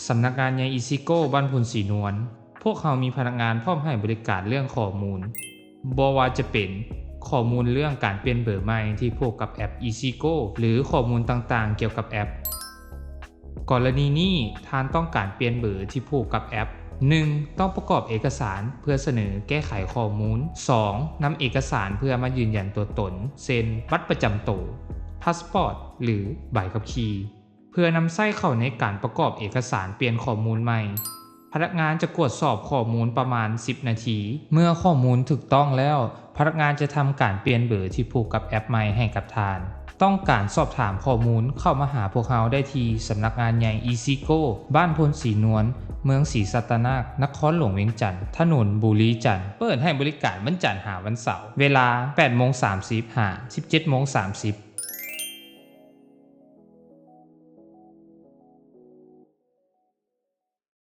สำนักงานใหญ่อีซิโก้บ้านพุนสีนวลพวกเขามีพนักงานพร้อมให้บริการเรื่องข้อมูลบ่ว่าจะเป็นข้อมูลเรื่องการเปลี่ยนเบอร์ใหม่ที่ผูกกับแอป EasyGo หรือข้อมูลต่างๆเกี่ยวกับแอปกรณีนี้ท่านต้องการเปลี่ยนเบอร์ที่ผูกกับแอป 1. ต้องประกอบเอกสารเพื่อเสนอแก้ไขข้อมูล 2. นำเอกสารเพื่อมายืนยันตัวตนเช่นบัตรประจำตัวพาสปอร์ตหรือใบขับขี่เพื่อนำใส่เข้าในการประกอบเอกสารเปลี่ยนข้อมูลใหม่พนักงานจะตรวจสอบข้อมูลประมาณ10นาทีเมื่อข้อมูลถูกต้องแล้วพนักงานจะทำการเปลี่ยนเบอร์ที่ผูกกับแอปใหม่ให้กับทานต้องการสอบถามข้อมูลเข้ามาหาพวกเราได้ที่สำนักงานใหญ่ EasyGo บ้านพลศรีนวลเมืองศรีสัตนาคนครหลวงเวียงจันทร์ถนนบุรีจันทร์เปิดให้บริการวันจันทร์หาวันเสาร์เวลา 8:30 หา 17:30